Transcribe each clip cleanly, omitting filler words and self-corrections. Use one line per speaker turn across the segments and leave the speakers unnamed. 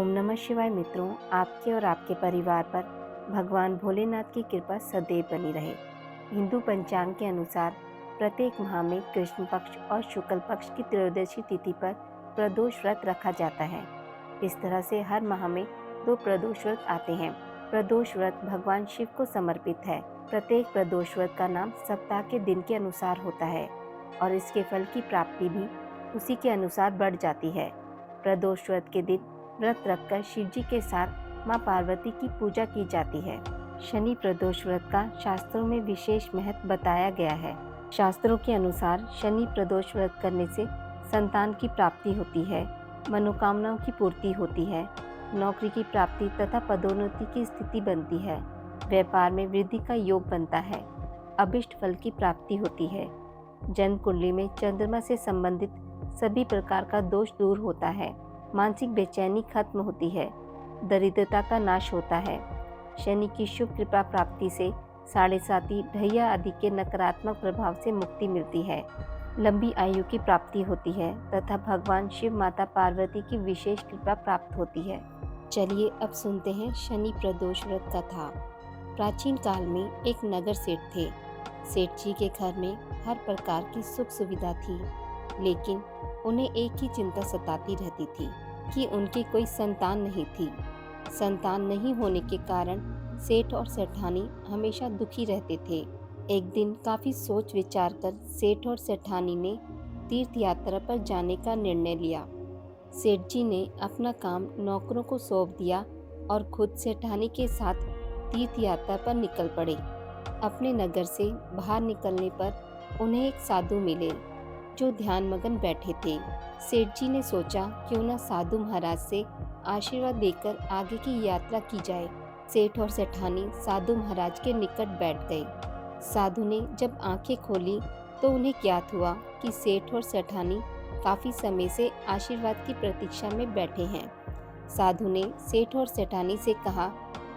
ओम नमः शिवाय मित्रों, आपके और आपके परिवार पर भगवान भोलेनाथ की कृपा सदैव बनी रहे। हिंदू पंचांग के अनुसार प्रत्येक माह में कृष्ण पक्ष और शुक्ल पक्ष की त्रयोदशी तिथि पर प्रदोष व्रत रखा जाता है। इस तरह से हर माह में 2 प्रदोष व्रत आते हैं। प्रदोष व्रत भगवान शिव को समर्पित है। प्रत्येक प्रदोष व्रत का नाम सप्ताह के दिन के अनुसार होता है और इसके फल की प्राप्ति भी उसी के अनुसार बढ़ जाती है। प्रदोष व्रत के दिन व्रत रखकर शिव जी के साथ मां पार्वती की पूजा की जाती है। शनि प्रदोष व्रत का शास्त्रों में विशेष महत्व बताया गया है। शास्त्रों के अनुसार शनि प्रदोष व्रत करने से संतान की प्राप्ति होती है, मनोकामनाओं की पूर्ति होती है, नौकरी की प्राप्ति तथा पदोन्नति की स्थिति बनती है, व्यापार में वृद्धि का योग बनता है, अभिष्ट फल की प्राप्ति होती है, जन्म कुंडली में चंद्रमा से संबंधित सभी प्रकार का दोष दूर होता है, मानसिक बेचैनी खत्म होती है, दरिद्रता का नाश होता है। शनि की शुभ कृपा प्राप्ति से साढ़े साती, ढैया आदि के नकारात्मक प्रभाव से मुक्ति मिलती है, लंबी आयु की प्राप्ति होती है तथा भगवान शिव माता पार्वती की विशेष कृपा प्राप्त होती है। चलिए अब सुनते हैं शनि प्रदोष व्रत कथा। प्राचीन काल में एक नगर सेठ थे। सेठ जी के घर में हर प्रकार की सुख सुविधा थी, लेकिन उन्हें एक ही चिंता सताती रहती थी कि उनकी कोई संतान नहीं थी। संतान नहीं होने के कारण सेठ और सेठानी हमेशा दुखी रहते थे। एक दिन काफी सोच विचार कर सेठ और सेठानी ने तीर्थ यात्रा पर जाने का निर्णय लिया। सेठ जी ने अपना काम नौकरों को सौंप दिया और खुद सेठानी के साथ तीर्थ यात्रा पर निकल पड़े। अपने नगर से बाहर निकलने पर उन्हें एक साधु मिले जो ध्यान मगन बैठे थे। सेठ जी ने सोचा क्यों न साधु महाराज से आशीर्वाद लेकर आगे की यात्रा की जाए। सेठ और सेठानी साधु महाराज के निकट बैठ गए। साधु ने जब आंखें खोली तो उन्हें ज्ञात हुआ कि सेठ और सेठानी काफी समय से आशीर्वाद की प्रतीक्षा में बैठे हैं। साधु ने सेठ और सेठानी से कहा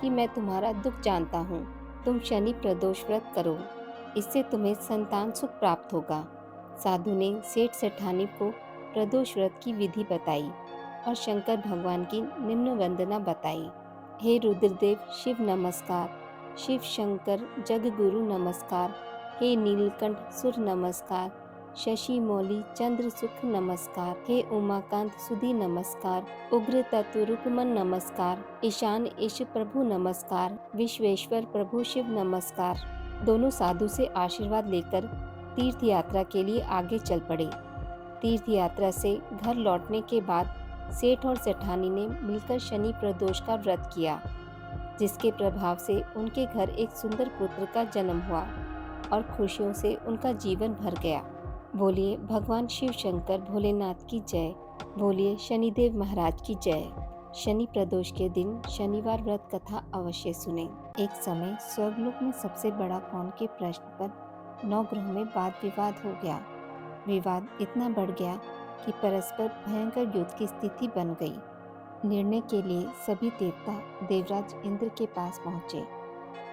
कि मैं तुम्हारा दुख जानता हूँ, तुम शनि प्रदोष व्रत करो, इससे तुम्हें संतान सुख प्राप्त होगा। साधु ने सेठ सेठानी को प्रदोष व्रत की विधि बताई और शंकर भगवान की निम्न वंदना बताई। हे रुद्रदेव शिव नमस्कार, शिव शंकर जग गुरु नमस्कार, हे नीलकंठ सुर नमस्कार, शशि मौली चंद्र सुख नमस्कार, हे उमाकांत सुधी नमस्कार, उग्र तत्व रूपमन नमस्कार, ईशान ईश प्रभु नमस्कार, विश्वेश्वर प्रभु शिव नमस्कार। दोनों साधु से आशीर्वाद लेकर तीर्थ यात्रा के लिए आगे चल पड़े। तीर्थ यात्रा से घर लौटने के बाद सेठ और सेठानी ने मिलकर शनि प्रदोष का व्रत किया, जिसके प्रभाव से उनके घर एक सुंदर पुत्र का जन्म हुआ और खुशियों से उनका जीवन भर गया। बोलिए भगवान शिव शंकर भोलेनाथ की जय, बोलिए शनिदेव महाराज की जय। शनि प्रदोष के दिन शनिवार व्रत कथा अवश्य सुने। एक समय स्वर्गलोक में सबसे बड़ा कौन के प्रश्न पर 9 ग्रहों में वाद विवाद हो गया। विवाद इतना बढ़ गया कि परस्पर भयंकर युद्ध की स्थिति बन गई। निर्णय के लिए सभी देवता देवराज इंद्र के पास पहुँचे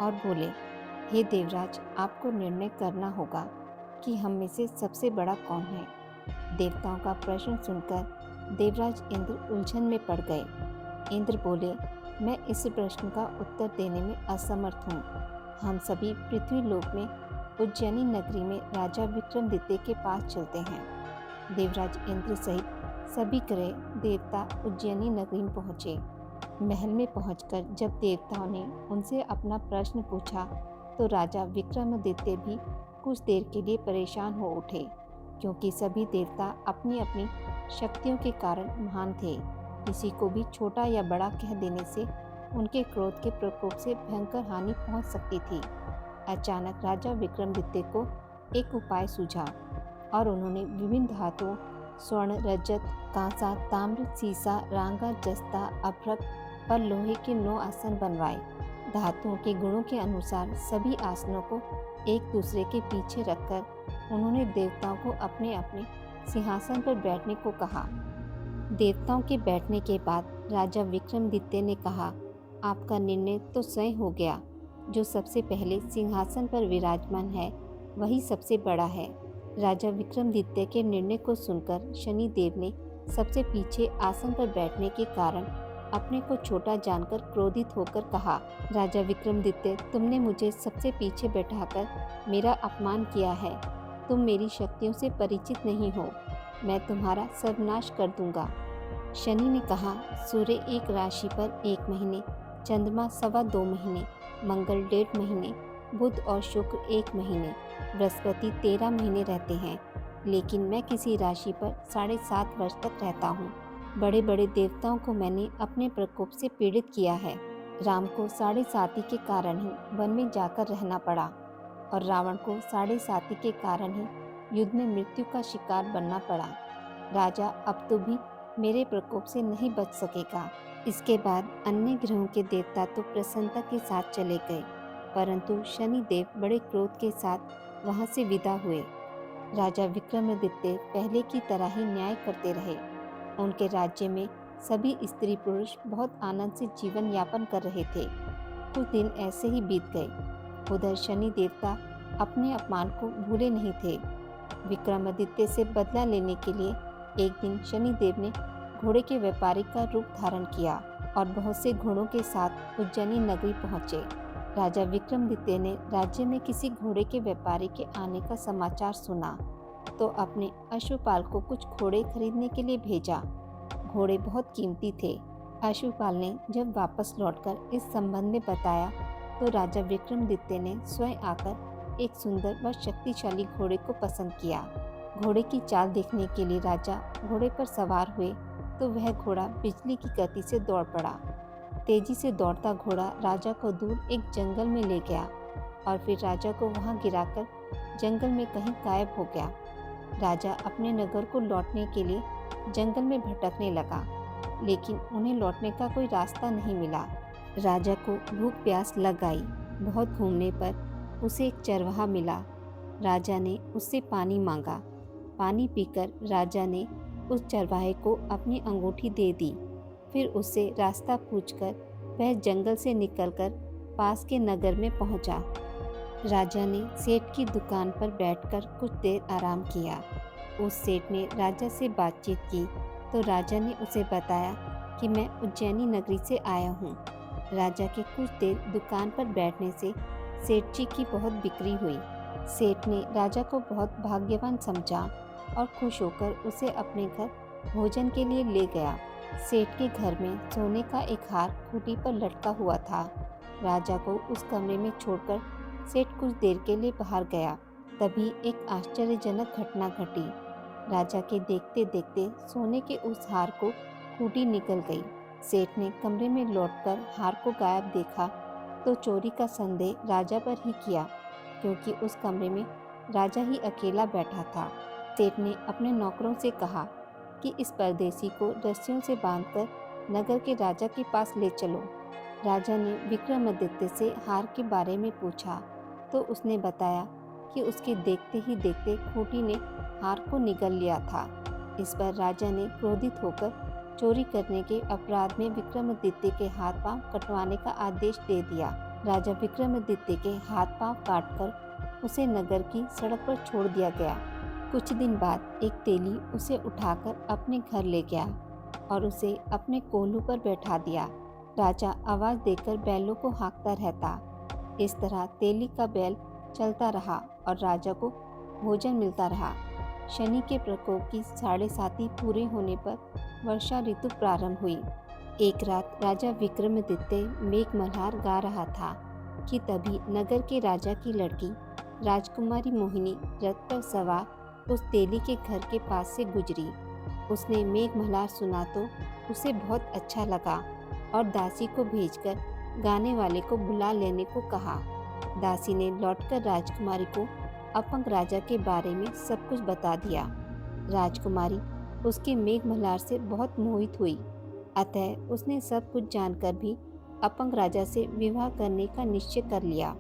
और बोले, हे देवराज, आपको निर्णय करना होगा कि हम में से सबसे बड़ा कौन है। देवताओं का प्रश्न सुनकर देवराज इंद्र उलझन में पड़ गए। इंद्र बोले, मैं इस प्रश्न का उत्तर देने में असमर्थ हूँ। हम सभी पृथ्वी लोक में उज्जैनी नगरी में राजा विक्रमादित्य के पास चलते हैं। देवराज इंद्र सहित सभी ग्रह देवता उज्जैनी नगरी में पहुँचे। महल में पहुंचकर जब देवताओं ने उनसे अपना प्रश्न पूछा तो राजा विक्रमादित्य भी कुछ देर के लिए परेशान हो उठे, क्योंकि सभी देवता अपनी अपनी शक्तियों के कारण महान थे। किसी को भी छोटा या बड़ा कह देने से उनके क्रोध के प्रकोप से भयंकर हानि पहुंच सकती थी। अचानक राजा विक्रमादित्य को एक उपाय सूझा और उन्होंने विभिन्न धातुओं स्वर्ण, रजत, कांसा, ताम्र, सीसा, रांगा, जस्ता, अभ्रक पर लोहे के 9 आसन बनवाए। धातुओं के गुणों के अनुसार सभी आसनों को एक दूसरे के पीछे रखकर उन्होंने देवताओं को अपने अपने सिंहासन पर बैठने को कहा। देवताओं के बैठने के बाद राजा विक्रमादित्य ने कहा, आपका निर्णय तो स्वयं हो गया। जो सबसे पहले सिंहासन पर विराजमान है वही सबसे बड़ा है। राजा विक्रमादित्य के निर्णय को सुनकर शनिदेव ने सबसे पीछे आसन पर बैठने के कारण अपने को छोटा जानकर क्रोधित होकर कहा, राजा विक्रमादित्य, तुमने मुझे सबसे पीछे बैठाकर मेरा अपमान किया है। तुम मेरी शक्तियों से परिचित नहीं हो। मैं तुम्हारा सर्वनाश कर दूंगा। शनि ने कहा, सूर्य एक राशि पर 1 महीने, चंद्रमा 2.25 महीने, मंगल 1.5 महीने, बुध और शुक्र 1 महीने, बृहस्पति 13 महीने रहते हैं, लेकिन मैं किसी राशि पर 7.5 वर्ष तक रहता हूँ। बड़े बड़े देवताओं को मैंने अपने प्रकोप से पीड़ित किया है। राम को 7.5 के कारण ही वन में जाकर रहना पड़ा और रावण को 7.5 के कारण ही युद्ध में मृत्यु का शिकार बनना पड़ा। राजा अब तो भी मेरे प्रकोप से नहीं बच सकेगा। इसके बाद अन्य ग्रहों के देवता तो प्रसन्नता के साथ चले गए, परंतु शनि देव बड़े क्रोध के साथ वहां से विदा हुए। राजा विक्रमादित्य पहले की तरह ही न्याय करते रहे। उनके राज्य में सभी स्त्री पुरुष बहुत आनंद से जीवन यापन कर रहे थे। कुछ दिन ऐसे ही बीत गए। उधर शनि देवता अपने अपमान को भूले नहीं थे। विक्रमादित्य से बदला लेने के लिए एक दिन शनि देव ने घोड़े के व्यापारी का रूप धारण किया और बहुत से घोड़ों के साथ उज्जैनी नगरी पहुंचे। राजा विक्रमादित्य ने राज्य में किसी घोड़े के व्यापारी के आने का समाचार सुना तो अपने अश्वपाल को कुछ घोड़े खरीदने के लिए भेजा। घोड़े बहुत कीमती थे। अश्वपाल ने जब वापस लौटकर इस संबंध में बताया तो राजा विक्रमादित्य ने स्वयं आकर एक सुंदर व शक्तिशाली घोड़े को पसंद किया। घोड़े की चाल देखने के लिए राजा घोड़े पर सवार हुए तो वह घोड़ा बिजली की गति से दौड़ पड़ा। तेजी से दौड़ता घोड़ा राजा को दूर एक जंगल में ले गया और फिर राजा को वहां गिराकर जंगल में कहीं गायब हो गया। राजा अपने नगर को लौटने के लिए जंगल में भटकने लगा, लेकिन उन्हें लौटने का कोई रास्ता नहीं मिला। राजा को भूख प्यास लग आई। बहुत घूमने पर उसे एक चरवाहा मिला। राजा ने उससे पानी मांगा। पानी पीकर राजा ने उस चरवाहे को अपनी अंगूठी दे दी। फिर उससे रास्ता पूछकर वह जंगल से निकलकर पास के नगर में पहुंचा। राजा ने सेठ की दुकान पर बैठकर कुछ देर आराम किया। उस सेठ ने राजा से बातचीत की तो राजा ने उसे बताया कि मैं उज्जैनी नगरी से आया हूँ। राजा के कुछ देर दुकान पर बैठने से सेठ जी की बहुत बिक्री हुई। सेठ ने राजा को बहुत भाग्यवान समझा और खुश होकर उसे अपने घर भोजन के लिए ले गया। सेठ के घर में सोने का एक हार खूंटी पर लटका हुआ था। राजा को उस कमरे में छोड़कर सेठ कुछ देर के लिए बाहर गया। तभी एक आश्चर्यजनक घटना घटी। राजा के देखते देखते सोने के उस हार को खूंटी निकल गई। सेठ ने कमरे में लौटकर हार को गायब देखा तो चोरी का संदेह राजा पर ही किया, क्योंकि उस कमरे में राजा ही अकेला बैठा था। सेठ ने अपने नौकरों से कहा कि इस परदेसी को रस्सियों से बांधकर नगर के राजा के पास ले चलो। राजा ने विक्रमादित्य से हार के बारे में पूछा तो उसने बताया कि उसके देखते ही देखते खूंटी ने हार को निगल लिया था। इस पर राजा ने क्रोधित होकर चोरी करने के अपराध में विक्रमादित्य के हाथ पांव कटवाने का आदेश दे दिया। राजा विक्रमादित्य के हाथ पांव काटकर उसे नगर की सड़क पर छोड़ दिया गया। कुछ दिन बाद एक तेली उसे उठाकर अपने घर ले गया और उसे अपने कोल्हू पर बैठा दिया। राजा आवाज देकर बैलों को हाँकता रहता। इस तरह तेली का बैल चलता रहा और राजा को भोजन मिलता रहा। शनि के प्रकोप की 7.5 पूरे होने पर वर्षा ऋतु प्रारंभ हुई। एक रात राजा विक्रमादित्य मेघमल्हार गा रहा था कि तभी नगर के राजा की लड़की राजकुमारी मोहिनी रथ पर सवार उस तेली के घर के पास से गुजरी। उसने मेघमल्हार सुना तो उसे बहुत अच्छा लगा और दासी को भेजकर गाने वाले को बुला लेने को कहा। दासी ने लौटकर राजकुमारी को अपंग राजा के बारे में सब कुछ बता दिया। राजकुमारी उसके मेघमल्हार से बहुत मोहित हुई, अतः उसने सब कुछ जानकर भी अपंग राजा से विवाह करने का निश्चय कर लिया।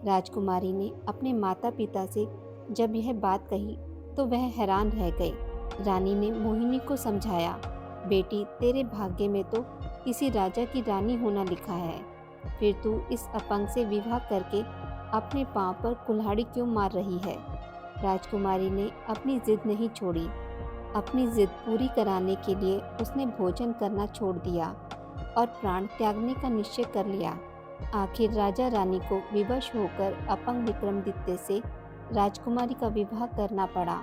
राजकुमारी ने अपने माता पिता से जब यह बात कही तो वह हैरान रह गए। रानी ने मोहिनी को समझाया, बेटी तेरे भाग्य में तो किसी राजा की रानी होना लिखा है, फिर तू इस अपंग से विवाह करके अपने पांव पर कुल्हाड़ी क्यों मार रही है। राजकुमारी ने अपनी जिद नहीं छोड़ी। अपनी जिद पूरी कराने के लिए उसने भोजन करना छोड़ दिया और प्राण त्यागने का निश्चय कर लिया। आखिर राजा रानी को विवश होकर अपंग विक्रमादित्य से राजकुमारी का विवाह करना पड़ा।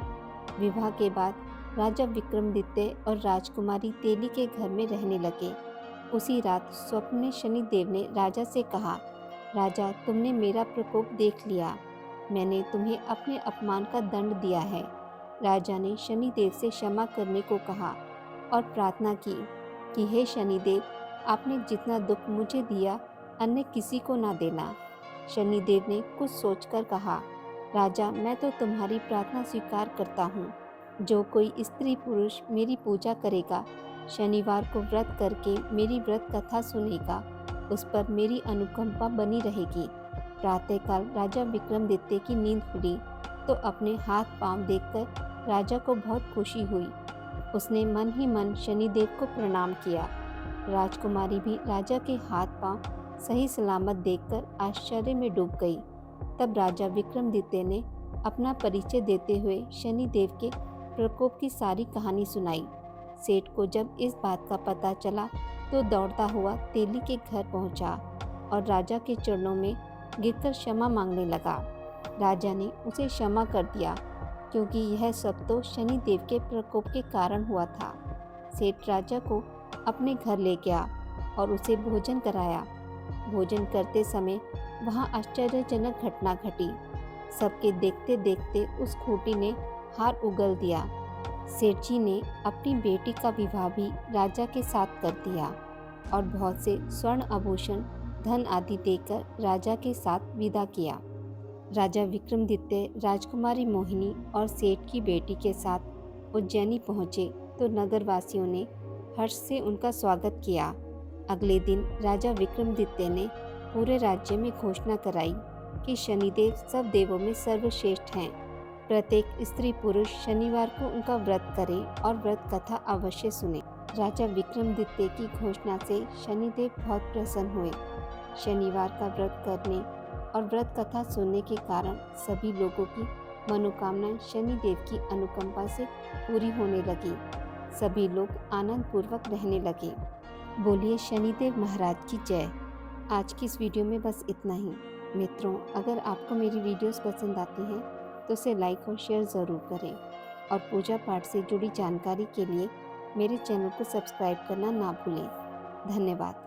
विवाह के बाद राजा विक्रमादित्य और राजकुमारी तेली के घर में रहने लगे। उसी रात स्वप्न में शनिदेव ने राजा से कहा, राजा, तुमने मेरा प्रकोप देख लिया। मैंने तुम्हें अपने अपमान का दंड दिया है। राजा ने शनिदेव से क्षमा करने को कहा और प्रार्थना की कि हे शनिदेव, आपने जितना दुख मुझे दिया अन्य किसी को ना देना। शनिदेव ने कुछ सोचकर कहा, राजा, मैं तो तुम्हारी प्रार्थना स्वीकार करता हूँ। जो कोई स्त्री पुरुष मेरी पूजा करेगा, शनिवार को व्रत करके मेरी व्रत कथा सुनेगा, उस पर मेरी अनुकंपा बनी रहेगी। प्रातःकाल राजा विक्रमादित्य की नींद खुली तो अपने हाथ पांव देखकर राजा को बहुत खुशी हुई। उसने मन ही मन शनिदेव को प्रणाम किया। राजकुमारी भी राजा के हाथ पांव सही सलामत देखकर आश्चर्य में डूब गई। तब राजा विक्रमादित्य ने अपना परिचय देते हुए शनिदेव के प्रकोप की सारी कहानी सुनाई। सेठ को जब इस बात का पता चला तो दौड़ता हुआ तेली के घर पहुंचा और राजा के चरणों में गिरकर क्षमा मांगने लगा। राजा ने उसे क्षमा कर दिया क्योंकि यह सब तो शनिदेव के प्रकोप के कारण हुआ था। सेठ राजा को अपने घर ले गया और उसे भोजन कराया। भोजन करते समय वहाँ आश्चर्यजनक घटना घटी। सबके देखते देखते उस खूंटी ने हार उगल दिया। सेठ जी ने अपनी बेटी का विवाह भी राजा के साथ कर दिया और बहुत से स्वर्ण आभूषण, धन आदि देकर राजा के साथ विदा किया। राजा विक्रमादित्य राजकुमारी मोहिनी और सेठ की बेटी के साथ उज्जैनी पहुँचे तो नगरवासियों ने हर्ष से उनका स्वागत किया। अगले दिन राजा विक्रमादित्य ने पूरे राज्य में घोषणा कराई कि शनिदेव सब देवों में सर्वश्रेष्ठ हैं। प्रत्येक स्त्री पुरुष शनिवार को उनका व्रत करे और व्रत कथा अवश्य सुने। राजा विक्रमादित्य की घोषणा से शनिदेव बहुत प्रसन्न हुए। शनिवार का व्रत करने और व्रत कथा सुनने के कारण सभी लोगों की मनोकामनाएं शनिदेव की अनुकंपा से पूरी होने लगी। सभी लोग आनंद पूर्वक रहने लगे। बोलिए शनिदेव महाराज की जय। आज की इस वीडियो में बस इतना ही। मित्रों, अगर आपको मेरी वीडियोस पसंद आती हैं तो इसे लाइक और शेयर ज़रूर करें और पूजा पाठ से जुड़ी जानकारी के लिए मेरे चैनल को सब्सक्राइब करना ना भूलें। धन्यवाद।